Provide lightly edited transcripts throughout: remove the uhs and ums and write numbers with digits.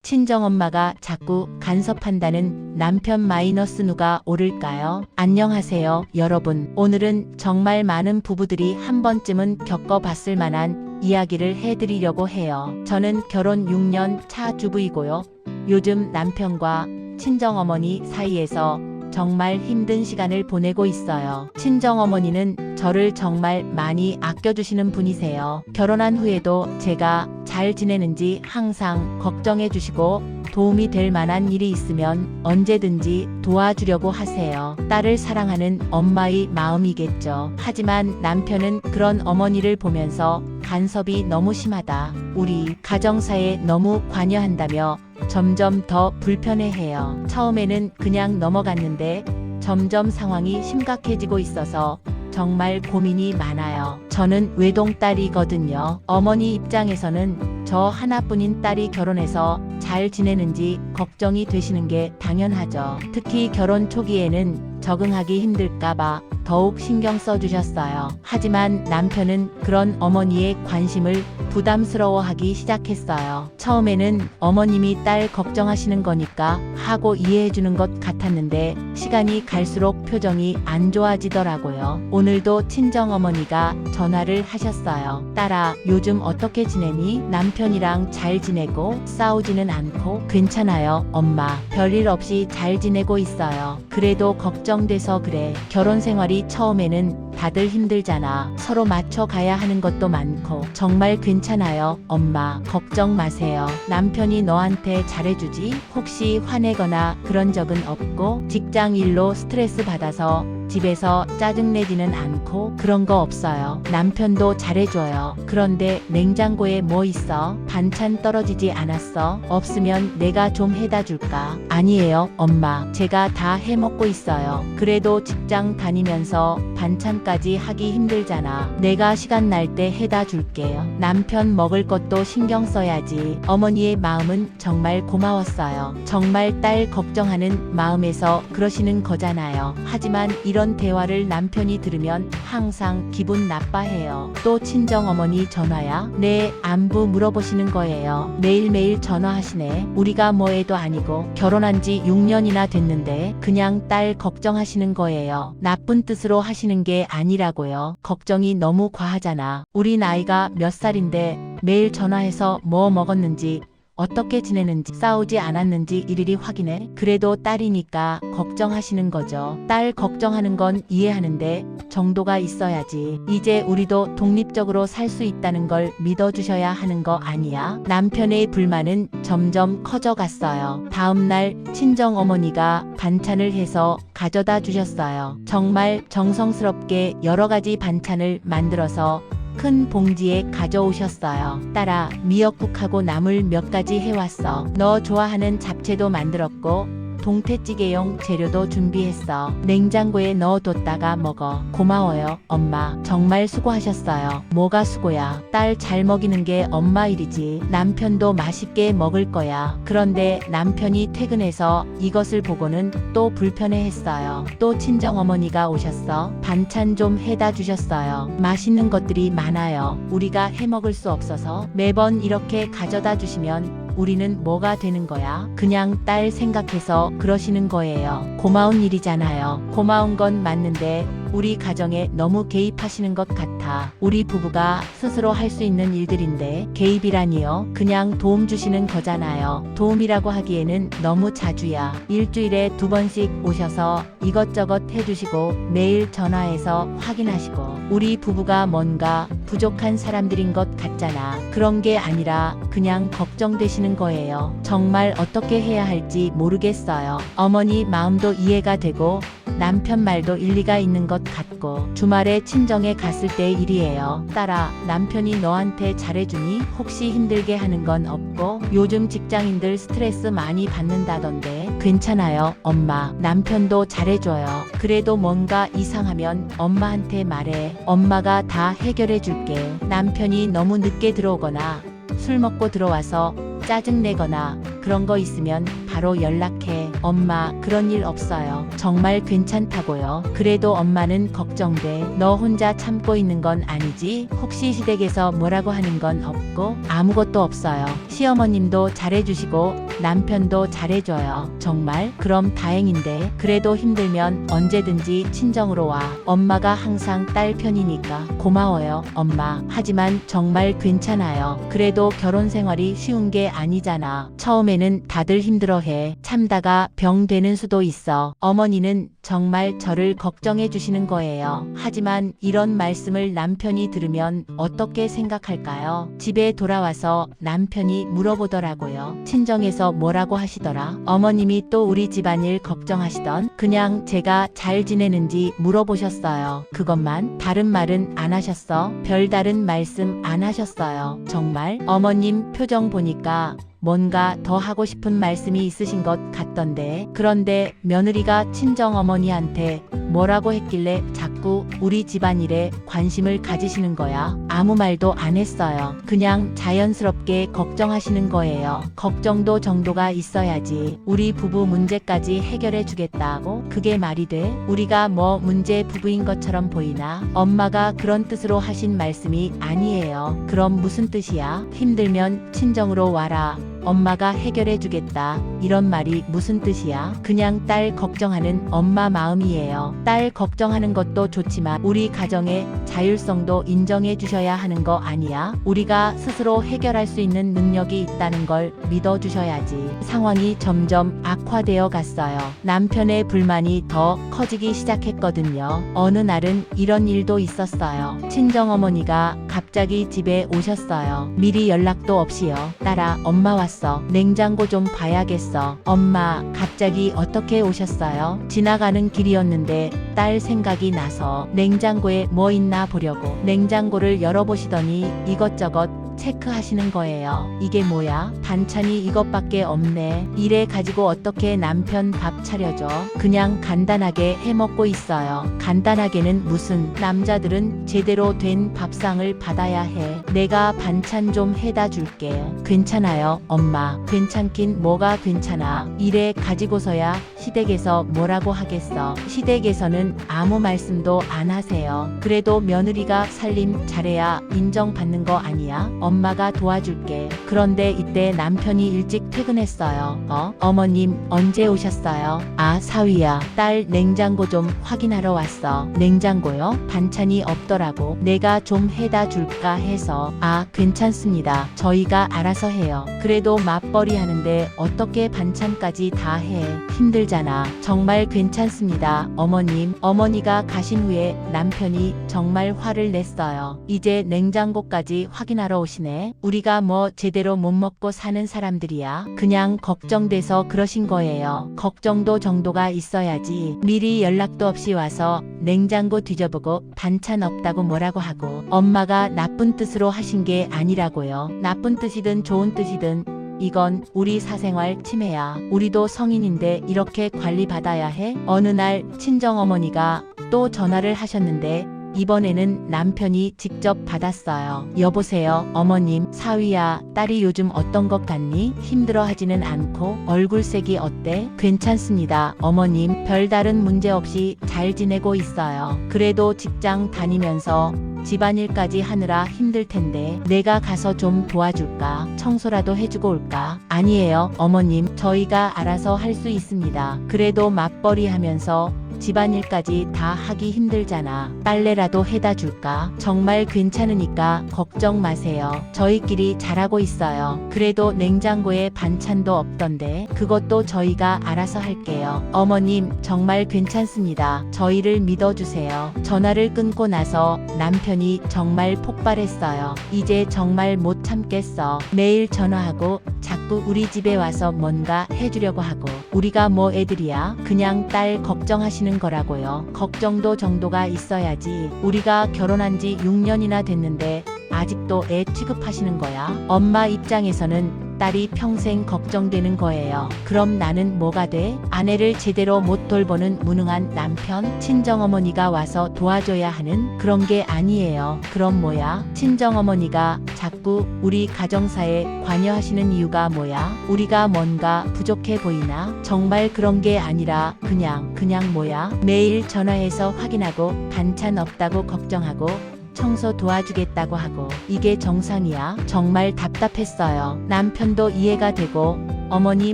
친정엄마가 자꾸 간섭한다는 남편 마이너스 누가 오를까요? 안녕하세요, 여러분. 오늘은 정말 많은 부부들이 한 번쯤은 겪어봤을 만한 이야기를 해드리려고 해요. 저는 결혼 6년 차 주부이고요. 요즘 남편과 친정어머니 사이에서 정말 힘든 시간을 보내고 있어요. 친정어머니는 저를 정말 많이 아껴주시는 분이세요. 결혼한 후에도 제가 잘 지내는지 항상 걱정해 주시고 도움이 될 만한 일이 있으면 언제든지 도와주려고 하세요. 딸을 사랑하는 엄마의 마음이겠죠. 하지만 남편은 그런 어머니를 보면서 간섭이 너무 심하다, 우리 가정사에 너무 관여한다며 점점 더 불편해해요. 처음에는 그냥 넘어갔는데 점점 상황이 심각해지고 있어서 정말 고민이 많아요. 저는 외동딸이거든요. 어머니 입장에서는 저 하나뿐인 딸이 결혼해서 잘 지내는지 걱정이 되시는 게 당연하죠. 특히 결혼 초기에는 적응하기 힘들까봐 더욱 신경 써주셨어요. 하지만 남편은 그런 어머니의 관심을 부담스러워하기 시작했어요. 처음에는 어머님이 딸 걱정하시는 거니까 하고 이해해주는 것 같았는데 시간이 갈수록 표정이 안 좋아지더라고요. 오늘도 친정어머니가 전화를 하셨어요. 딸아, 요즘 어떻게 지내니? 남편이랑 잘 지내고 싸우지는 않고? 괜찮아요, 엄마. 별일 없이 잘 지내고 있어요. 그래도 걱정돼서 그래. 결혼 생활이 처음에는 다들 힘들잖아. 서로 맞춰 가야 하는 것도 많고. 정말 괜찮아요, 엄마. 걱정 마세요. 남편이 너한테 잘해주지? 혹시 화내거나 그런 적은 없고? 직장 일로 스트레스 받아서 집에서 짜증내지는 않고? 그런 거 없어요. 남편도 잘해줘요. 그런데 냉장고에 뭐 있어? 반찬 떨어지지 않았어? 없으면 내가 좀 해다 줄까? 아니에요, 엄마. 제가 다 해먹고 있어요. 그래도 직장 다니면서 반찬까지 하기 힘들잖아. 내가 시간 날 때 해다 줄게요. 남편 먹을 것도 신경 써야지. 어머니의 마음은 정말 고마웠어요. 정말 딸 걱정하는 마음에서 그러시는 거잖아요. 하지만 이런 대화를 남편이 들으면 항상 기분 나빠해요. 또 친정어머니 전화야? 네, 안부 물어보시는 거예요. 매일매일 전화하시네. 우리가 뭐해도 아니고 결혼한 지 6년이나 됐는데 그냥 딸 걱정하시는 거예요. 나쁜 뜻으로 하시는 게 아니라고요. 걱정이 너무 과하잖아. 우리 나이가 몇 살인데 매일 전화해서 뭐 먹었는지 어떻게 지내는지 싸우지 않았는지 일일이 확인해? 그래도 딸이니까 걱정하시는 거죠. 딸 걱정하는 건 이해하는데 정도가 있어야지. 이제 우리도 독립적으로 살 수 있다는 걸 믿어주셔야 하는 거 아니야? 남편의 불만은 점점 커져갔어요. 다음날 친정어머니가 반찬을 해서 가져다 주셨어요. 정말 정성스럽게 여러 가지 반찬을 만들어서 큰 봉지에 가져오셨어요. 딸아, 미역국하고 나물 몇 가지 해왔어. 너 좋아하는 잡채도 만들었고 동태찌개용 재료도 준비했어. 냉장고에 넣어뒀다가 먹어. 고마워요, 엄마. 정말 수고하셨어요. 뭐가 수고야. 딸 잘 먹이는 게 엄마 일이지. 남편도 맛있게 먹을 거야. 그런데 남편이 퇴근해서 이것을 보고는 또 불편해했어요. 또 친정어머니가 오셨어. 반찬 좀 해다 주셨어요. 맛있는 것들이 많아요. 우리가 해먹을 수 없어서 매번 이렇게 가져다 주시면 우리는 뭐가 되는 거야? 그냥 딸 생각해서 그러시는 거예요. 고마운 일이잖아요. 고마운 건 맞는데 우리 가정에 너무 개입하시는 것 같아. 우리 부부가 스스로 할 수 있는 일들인데 개입이라니요? 그냥 도움 주시는 거잖아요. 도움이라고 하기에는 너무 자주야. 일주일에 2번씩 오셔서 이것저것 해주시고 매일 전화해서 확인하시고. 우리 부부가 뭔가 부족한 사람들인 것 같잖아. 그런 게 아니라 그냥 걱정되시는 거예요. 정말 어떻게 해야 할지 모르겠어요. 어머니 마음도 이해가 되고 남편 말도 일리가 있는 것 같고. 주말에 친정에 갔을 때의 일이에요. 딸아, 남편이 너한테 잘해주니? 혹시 힘들게 하는 건 없고? 요즘 직장인들 스트레스 많이 받는다던데. 괜찮아요, 엄마. 남편도 잘해줘요. 그래도 뭔가 이상하면 엄마한테 말해. 엄마가 다 해결해 줄게. 남편이 너무 늦게 들어오거나 술 먹고 들어와서 짜증내거나 그런 거 있으면 바로 연락해. 엄마, 그런 일 없어요. 정말 괜찮다고요. 그래도 엄마는 걱정돼. 너 혼자 참고 있는 건 아니지? 혹시 시댁에서 뭐라고 하는 건 없고? 아무것도 없어요. 시어머님도 잘해주시고 남편도 잘해줘요. 정말? 그럼 다행인데. 그래도 힘들면 언제든지 친정으로 와. 엄마가 항상 딸 편이니까. 고마워요, 엄마. 하지만 정말 괜찮아요. 그래도 결혼 생활이 쉬운 게 아니잖아. 처음에는 다들 힘들어해. 참다가 병 되는 수도 있어. 어머니는 정말 저를 걱정해 주시는 거예요. 하지만 이런 말씀을 남편이 들으면 어떻게 생각할까요? 집에 돌아와서 남편이 물어보더라고요. 친정에서 뭐라고 하시더라? 어머님이 또 우리 집안일 걱정하시던? 그냥 제가 잘 지내는지 물어보셨어요. 그것만? 다른 말은 안 하셨어? 별다른 말씀 안 하셨어요. 정말? 어머님 표정 보니까 뭔가 더 하고 싶은 말씀이 있으신 것 같던데. 그런데 며느리가 친정어머니한테 뭐라고 했길래 자꾸 우리 집안일에 관심을 가지시는 거야? 아무 말도 안 했어요. 그냥 자연스럽게 걱정하시는 거예요. 걱정도 정도가 있어야지. 우리 부부 문제까지 해결해 주겠다고? 그게 말이 돼? 우리가 뭐 문제 부부인 것처럼 보이나? 엄마가 그런 뜻으로 하신 말씀이 아니에요. 그럼 무슨 뜻이야? 힘들면 친정으로 와라. 엄마가 해결해 주겠다. 이런 말이 무슨 뜻이야? 그냥 딸 걱정하는 엄마 마음이에요. 딸 걱정하는 것도 좋지만 우리 가정의 자율성도 인정해 주셔야 하는 거 아니야? 우리가 스스로 해결할 수 있는 능력이 있다는 걸 믿어 주셔야지. 상황이 점점 악화되어 갔어요. 남편의 불만이 더 커지기 시작했거든요. 어느 날은 이런 일도 있었어요. 친정어머니가 갑자기 집에 오셨어요. 미리 연락도 없이요. 딸아, 엄마 왔어. 냉장고 좀 봐야겠어. 엄마, 갑자기 어떻게 오셨어요? 지나가는 길이었는데 딸 생각이 나서 냉장고에 뭐 있나 보려고 냉장고를 열어보시더니 이것저것 체크하시는 거예요. 이게 뭐야? 반찬이 이것밖에 없네. 이래 가지고 어떻게 남편 밥 차려줘? 그냥 간단하게 해먹고 있어요. 간단하게는 무슨, 남자들은 제대로 된 밥상을 받아야 해. 내가 반찬 좀 해다 줄게. 괜찮아요, 엄마. 괜찮긴 뭐가 괜찮아. 이래 가지고서야 시댁에서 뭐라고 하겠어. 시댁에서는 아무 말씀도 안 하세요. 그래도 며느리가 살림 잘해야 인정받는 거 아니야? 엄마가 도와줄게. 그런데 이때 남편이 일찍 퇴근했어요. 어머님 언제 오셨어요? 아, 사위야. 딸 냉장고 좀 확인하러 왔어. 냉장고요? 반찬이 없더라고. 내가 좀 해다 줄까 해서. 아, 괜찮습니다. 저희가 알아서 해요. 그래도 맞벌이 하는데 어떻게 반찬까지 다 해. 힘들잖아. 정말 괜찮습니다, 어머님. 어머니가 가신 후에 남편이 정말 화를 냈어요. 이제 냉장고까지 확인하러 오시네. 우리가 뭐 제대로 못 먹고 사는 사람들이야. 그냥 걱정돼서 그러신 거예요. 걱정도 정도가 있어야지. 미리 연락도 없이 와서 냉장고 뒤져보고 반찬 없다고 뭐라고 하고. 엄마가 나쁜 뜻으로 하신 게 아니라고요. 나쁜 뜻이든 좋은 뜻이든 이건 우리 사생활 침해야. 우리도 성인인데 이렇게 관리받아야 해? 어느 날 친정어머니가 또 전화를 하셨는데 이번에는 남편이 직접 받았어요. 여보세요, 어머님. 사위야, 딸이 요즘 어떤 것 같니? 힘들어하지는 않고 얼굴색이 어때? 괜찮습니다, 어머님. 별다른 문제 없이 잘 지내고 있어요. 그래도 직장 다니면서 집안일까지 하느라 힘들 텐데 내가 가서 좀 도와줄까? 청소라도 해주고 올까? 아니에요, 어머님. 저희가 알아서 할 수 있습니다. 그래도 맞벌이 하면서 집안일까지 다 하기 힘들잖아. 빨래라도 해다 줄까? 정말 괜찮으니까 걱정 마세요. 저희끼리 잘하고 있어요. 그래도 냉장고에 반찬도 없던데 그것도 저희가 알아서 할게요. 어머님, 정말 괜찮습니다. 저희를 믿어주세요. 전화를 끊고 나서 남편이 정말 폭발했어요. 이제 정말 못 참겠어. 매일 전화하고 자꾸 우리 집에 와서 뭔가 해주려고 하고. 우리가 뭐 애들이야? 그냥 딸 걱정하시는 거라고요. 걱정도 정도가 있어야지. 우리가 결혼한 지 6년이나 됐는데 아직도 애 취급하시는 거야? 엄마 입장에서는 딸이 평생 걱정되는 거예요. 그럼 나는 뭐가 돼? 아내를 제대로 못 돌보는 무능한 남편? 친정어머니가 와서 도와줘야 하는 그런 게 아니에요. 그럼 뭐야? 친정어머니가 자꾸 우리 가정사에 관여하시는 이유가 뭐야? 우리가 뭔가 부족해 보이나? 정말 그런 게 아니라 그냥 뭐야? 매일 전화해서 확인하고 반찬 없다고 걱정하고 청소 도와주겠다고 하고 이게 정상이야? 정말 답답했어요. 남편도 이해가 되고 어머니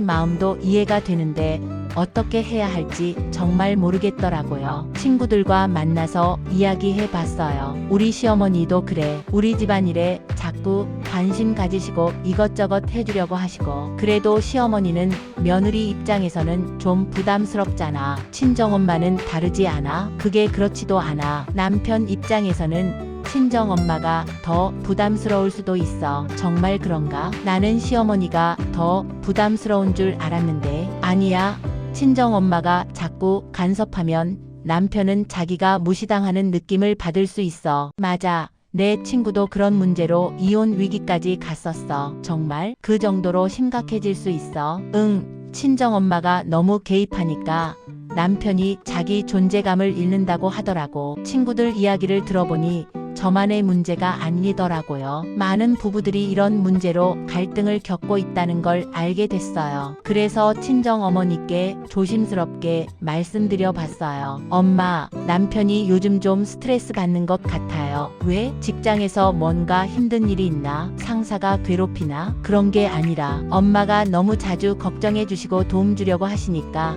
마음도 이해가 되는데 어떻게 해야 할지 정말 모르겠더라고요. 친구들과 만나서 이야기해 봤어요. 우리 시어머니도 그래. 우리 집안일에 자꾸 관심 가지시고 이것저것 해주려고 하시고 그래도 시어머니는 며느리 입장에서는 좀 부담스럽잖아. 친정엄마는 다르지 않아? 그게 그렇지도 않아. 남편 입장에서는 친정엄마가 더 부담스러울 수도 있어. 정말 그런가? 나는 시어머니가 더 부담스러운 줄 알았는데 아니야. 친정엄마가 자꾸 간섭하면 남편은 자기가 무시당하는 느낌을 받을 수 있어. 맞아. 내 친구도 그런 문제로 이혼 위기까지 갔었어. 정말? 그 정도로 심각해질 수 있어? 응. 친정엄마가 너무 개입하니까 남편이 자기 존재감을 잃는다고 하더라고. 친구들 이야기를 들어보니 저만의 문제가 아니더라고요. 많은 부부들이 이런 문제로 갈등을 겪고 있다는 걸 알게 됐어요. 그래서 친정어머니께 조심스럽게 말씀드려 봤어요. 엄마, 남편이 요즘 좀 스트레스 받는 것 같아요. 왜? 직장에서 뭔가 힘든 일이 있나? 상사가 괴롭히나? 그런 게 아니라 엄마가 너무 자주 걱정해 주시고 도움 주려고 하시니까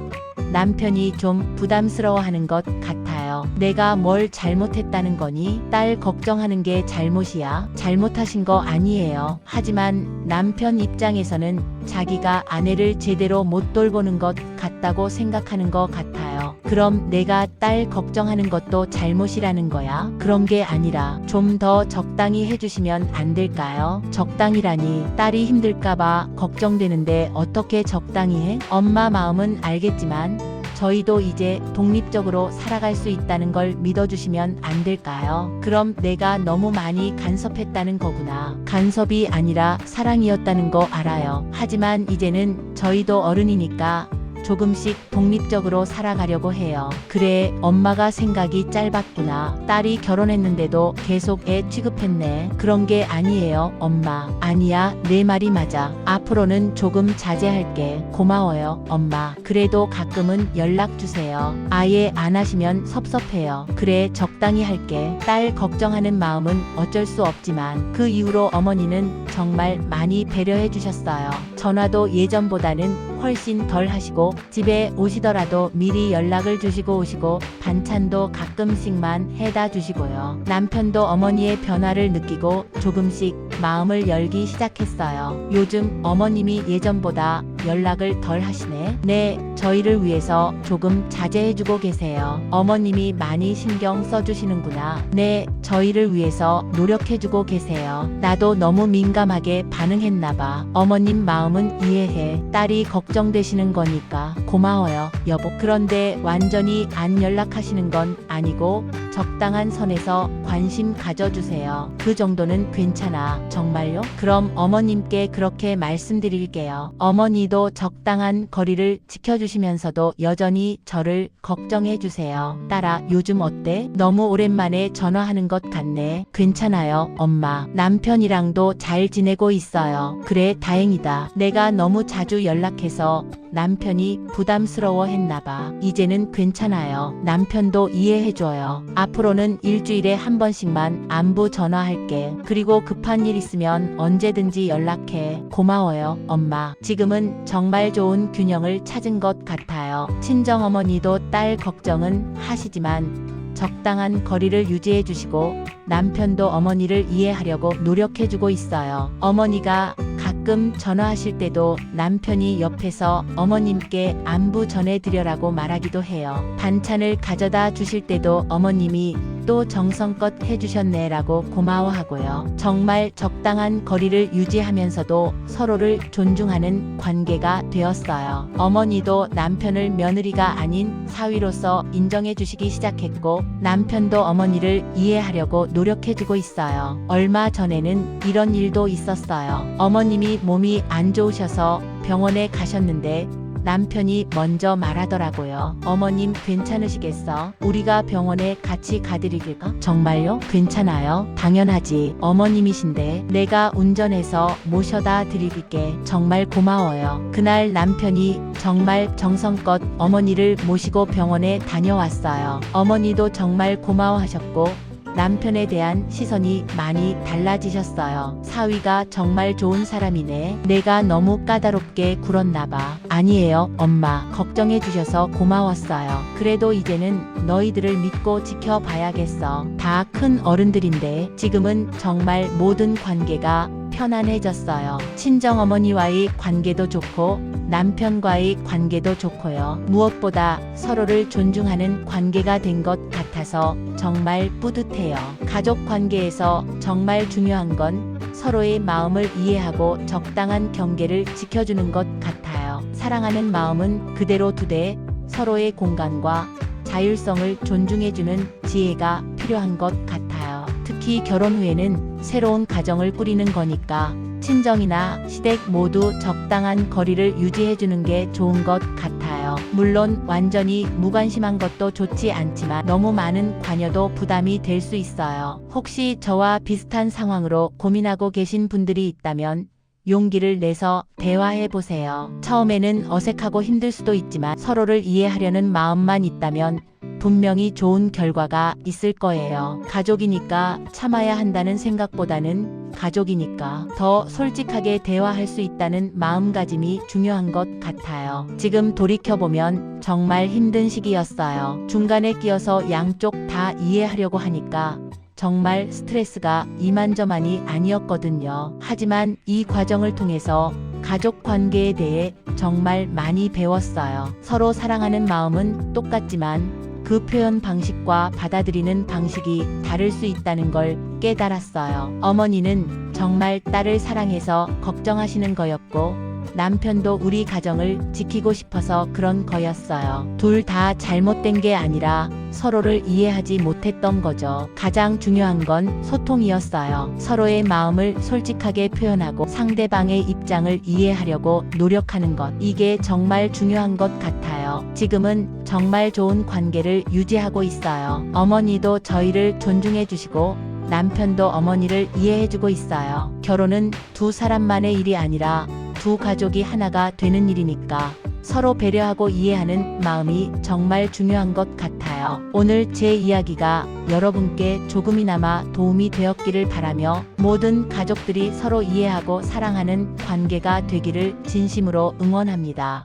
남편이 좀 부담스러워하는 것 같아요. 내가 뭘 잘못했다는 거니? 딸 걱정하는 게 잘못이야? 잘못하신 거 아니에요. 하지만 남편 입장에서는 자기가 아내를 제대로 못 돌보는 것 같다고 생각하는 것 같아요. 그럼 내가 딸 걱정하는 것도 잘못이라는 거야? 그런 게 아니라 좀 더 적당히 해주시면 안 될까요? 적당히라니 딸이 힘들까봐 걱정되는데 어떻게 적당히 해? 엄마 마음은 알겠지만 저희도 이제 독립적으로 살아갈 수 있다는 걸 믿어주시면 안 될까요? 그럼 내가 너무 많이 간섭했다는 거구나. 간섭이 아니라 사랑이었다는 거 알아요. 하지만 이제는 저희도 어른이니까 조금씩 독립적으로 살아가려고 해요. 그래, 엄마가 생각이 짧았구나. 딸이 결혼했는데도 계속 애 취급했네. 그런 게 아니에요, 엄마. 아니야, 내 말이 맞아. 앞으로는 조금 자제할게. 고마워요, 엄마. 그래도 가끔은 연락 주세요. 아예 안 하시면 섭섭해요. 그래, 적당히 할게. 딸 걱정하는 마음은 어쩔 수 없지만 그 이후로 어머니는 정말 많이 배려해 주셨어요. 전화도 예전보다는 훨씬 덜 하시고 집에 오시더라도 미리 연락을 주시고 오시고 반찬도 가끔씩만 해다 주시고요. 남편도 어머니의 변화를 느끼고 조금씩 마음을 열기 시작했어요. 요즘 어머님이 예전보다 연락을 덜 하시네. 네, 저희를 위해서 조금 자제해주고 계세요. 어머님이 많이 신경 써주시는구나. 네, 저희를 위해서 노력해주고 계세요. 나도 너무 민감하게 반응했나봐. 어머님 마음은 이해해. 딸이 걱정되시는 거니까 고마워요, 여보. 그런데 완전히 안 연락하시는 건 아니고 적당한 선에서 관심 가져주세요. 그 정도는 괜찮아. 정말요? 그럼 어머님께 그렇게 말씀드릴게요. 어머니도 적당한 거리를 지켜주시면서도 여전히 저를 걱정해주세요. 딸아, 요즘 어때? 너무 오랜만에 전화하는 것 같네. 괜찮아요, 엄마. 남편이랑도 잘 지내고 있어요. 그래, 다행이다. 내가 너무 자주 연락해서 남편이 부담스러워 했나봐. 이제는 괜찮아요. 남편도 이해해줘요. 앞으로는 일주일에 한 번씩만 안부 전화할게. 그리고 급한 일 있으면 언제든지 연락해. 고마워요, 엄마. 지금은 정말 좋은 균형을 찾은 것 같아요. 친정어머니도 딸 걱정은 하시지만 적당한 거리를 유지해 주시고 남편도 어머니를 이해하려고 노력해주고 있어요. 어머니가 가끔 전화하실 때도 남편이 옆에서 어머님께 안부 전해드려라고 말하기도 해요. 반찬을 가져다 주실 때도 어머님이 또 정성껏 해주셨네라고 고마워하고요. 정말 적당한 거리를 유지하면서도 서로를 존중하는 관계가 되었어요. 어머니도 남편을 며느리가 아닌 사위로서 인정해주시기 시작했고 남편도 어머니를 이해하려고 노력해주고 있어요. 얼마 전에는 이런 일도 있었어요. 어머님이 몸이 안 좋으셔서 병원에 가셨는데 남편이 먼저 말하더라고요. 어머님 괜찮으시겠어? 우리가 병원에 같이 가드릴까? 정말요? 괜찮아요? 당연하지. 어머님이신데 내가 운전해서 모셔다 드릴게. 정말 고마워요. 그날 남편이 정말 정성껏 어머니를 모시고 병원에 다녀왔어요. 어머니도 정말 고마워하셨고 남편에 대한 시선이 많이 달라지셨어요. 사위가 정말 좋은 사람이네. 내가 너무 까다롭게 굴었나봐. 아니에요, 엄마. 걱정해 주셔서 고마웠어요. 그래도 이제는 너희들을 믿고 지켜봐야겠어. 다 큰 어른들인데 지금은 정말 모든 관계가 편안해졌어요. 친정어머니와의 관계도 좋고 남편과의 관계도 좋고요. 무엇보다 서로를 존중하는 관계가 된 것 같아서 정말 뿌듯해요. 가족 관계에서 정말 중요한 건 서로의 마음을 이해하고 적당한 경계를 지켜주는 것 같아요. 사랑하는 마음은 그대로 두되 서로의 공간과 자율성을 존중해주는 지혜가 필요한 것 같아요. 특히 결혼 후에는 새로운 가정을 꾸리는 거니까 친정이나 시댁 모두 적당한 거리를 유지해주는 게 좋은 것 같아요. 물론 완전히 무관심한 것도 좋지 않지만 너무 많은 관여도 부담이 될 수 있어요. 혹시 저와 비슷한 상황으로 고민하고 계신 분들이 있다면 용기를 내서 대화해 보세요. 처음에는 어색하고 힘들 수도 있지만 서로를 이해하려는 마음만 있다면 분명히 좋은 결과가 있을 거예요. 가족이니까 참아야 한다는 생각보다는 가족이니까 더 솔직하게 대화할 수 있다는 마음가짐이 중요한 것 같아요. 지금 돌이켜보면 정말 힘든 시기였어요. 중간에 끼어서 양쪽 다 이해하려고 하니까 정말 스트레스가 이만저만이 아니었거든요. 하지만 이 과정을 통해서 가족 관계에 대해 정말 많이 배웠어요. 서로 사랑하는 마음은 똑같지만 그 표현 방식과 받아들이는 방식이 다를 수 있다는 걸 깨달았어요. 어머니는 정말 딸을 사랑해서 걱정하시는 거였고 남편도 우리 가정을 지키고 싶어서 그런 거였어요. 둘 다 잘못된 게 아니라 서로를 이해하지 못했던 거죠. 가장 중요한 건 소통이었어요. 서로의 마음을 솔직하게 표현하고 상대방의 입장을 이해하려고 노력하는 것. 이게 정말 중요한 것 같아요. 지금은 정말 좋은 관계를 유지하고 있어요. 어머니도 저희를 존중해 주시고 남편도 어머니를 이해해주고 있어요. 결혼은 두 사람만의 일이 아니라 두 가족이 하나가 되는 일이니까 서로 배려하고 이해하는 마음이 정말 중요한 것 같아요. 오늘 제 이야기가 여러분께 조금이나마 도움이 되었기를 바라며 모든 가족들이 서로 이해하고 사랑하는 관계가 되기를 진심으로 응원합니다.